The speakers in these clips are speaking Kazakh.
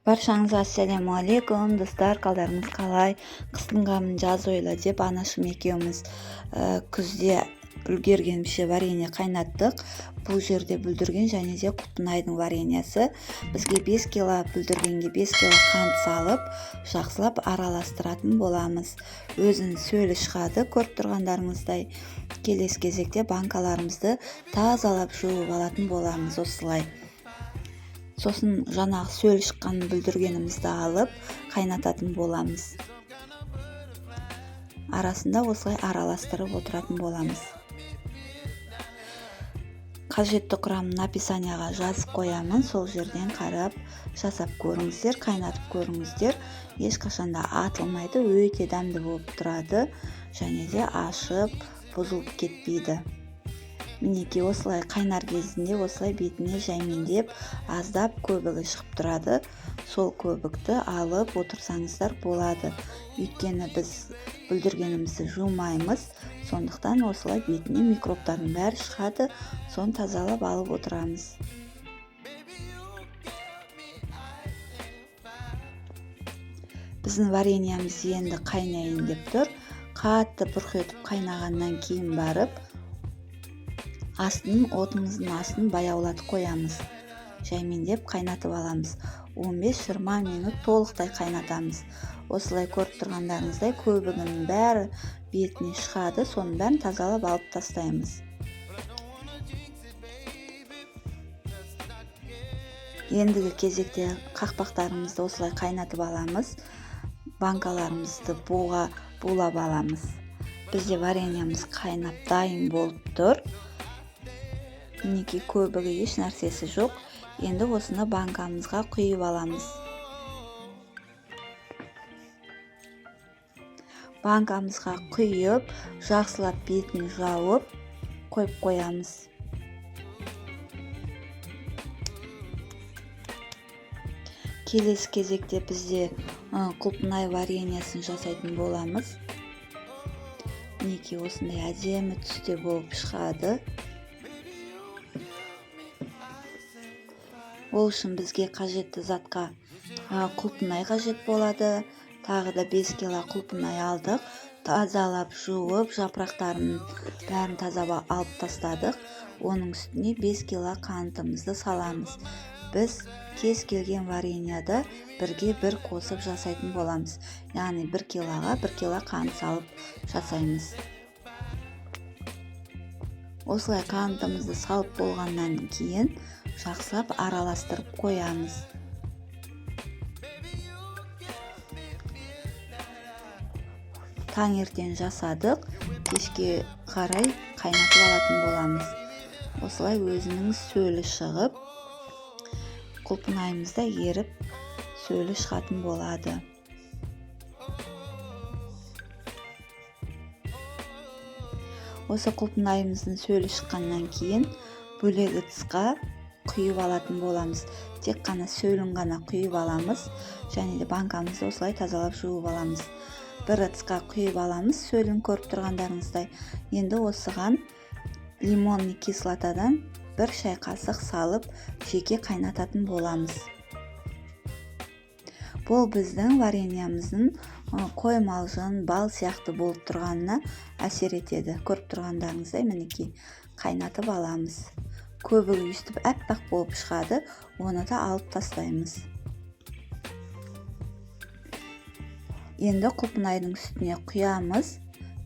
Баршаңызға ассаляму алейкум достар, қалдарыңыз қалай? Қыстың қамын жаз ойла деп анашым екеуміз күзде үлгергенше варенье қайнаттық. Бұл жерде бүлдірген және де құлпынайдың вареньесі. Бізге 5 кило бүлдіргенге 5 кило қант салып, жақсылап араластыратын боламыз. Өзін сөлі шығады, көріп тұрғандарыңыздай. Келесі кезекте банкаларымызды тазалап жуып алатын боламыз осылай. Сосын жаңағы сөл шыққан бүлдіргенімізді алып қайнататын боламыз. Арасында осылай араластырып отыратын боламыз. Қажетті құрамын описанияға жазып қоямын, сол жерден қарап жасап көріңіздер, қайнатып көріңіздер. Ешқашанда атылмайды, өте дәмді болып тұрады және де ашып бұзылып кетпейді. Мінекей осылай қайнар кезінде осылай бетіне жаймендеп аздап көбігі шығып тұрады. Сол көбікті алып отырсаңыздар болады. Өйткені біз бүлдіргенімізді жумаймыз. Сондықтан осылай бетіне микробтардың бәрі шығады. Соны тазалап алып отырамыз. Біздің вареньеміз енді қайнайын деп тұр. Қатты бұрқ етіп қайнағаннан кейін барып отымыздың астын баяулатып қоямыз. Жаймендеп қайнатып аламыз. 15-20 минут толықтай қайнатамыз. Осылай көріп тұрғандарыңыздай көбігінің бәрі бетіне шығады. Соның бәрін тазалап алып тастаймыз. Ендігі кезекте қақпақтарымызды осылай қайнатып аламыз. Банкаларымызды булап аламыз. Бізде вареньеміз қайнап дайын болып тұр. Мінекей көбігі еш нәрсесі жоқ. Енді осыны банкамызға құйып аламыз. Банкамызға құйып, жақсылап бетін жауып қойып қоямыз. Келесі кезекте бізде құлпынай вареньесін жасайтын боламыз. Мінекей осындай әдемі түсте болып шығады. Ол үшін бізге қажетті затқа құлпынай қажет болады. Тағы да 5 кило құлпынай алдық. Тазалап жуып, жапырақтарын бәрін тазалап алып тастадық. Оның үстіне 5 кило қантымызды саламыз. Біз кез келген вареньеді бірге бір қосып жасайтын боламыз. Яғни 1 килоға 1 кило қант салып жасаймыз. Осылай қантымызды салып болғаннан кейін жақсылап араластырып қоямыз. Таңертең жасадық, кешке қарай қайнатып алатын боламыз. Осылай өзінің сөлі шығып, құлпынайымыз да еріп, сөлі шығатын болады. Осы құлпынайымыздың сөлі шыққаннан кейін бөлек ыдысқа құйып алатын боламыз. Тек қана сөлін ғана құйып аламыз және де банкамызды осылай тазалап жуып аламыз. Бір ыдысқа құйып аламыз, сөлін көріп тұрғандарыңыздай. Енді осыған лимонный кислотадан 1 шай қасық салып жеке қайнататын боламыз. Бұл біздің вареньеміздің қоймалжың, бал сияқты болып тұрғанына әсер етеді. Көріп тұрғандарыңыздай мінекей қайнатып аламыз. Көбігі үстіп әппақ болып шығады, оны да алып тастаймыз. Енді құлпынайдың үстіне құямыз.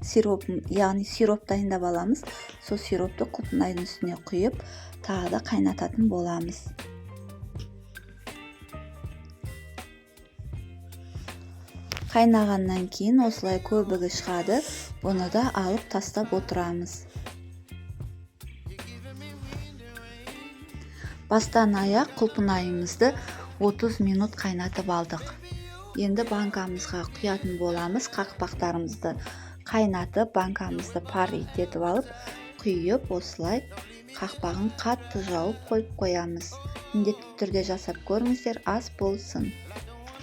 Яғни сироп дайындап аламыз. Сол сиропты құлпынайдың үстіне құйып, тағы да қайнататын боламыз. Қайнағаннан кейін осылай көбігі шығады, бұны да алып тастап отырамыз. Бастан аяқ құлпынайымызды 30 минут қайнатып алдық. Енді банкамызға құятын боламыз. Қақпақтарымызды қайнатып, банкамызды пар етіп алып, құйып, осылай қақпағын қатты жауып қойып қоямыз. Міндетті түрде жасап көріңіздер, ас болсын.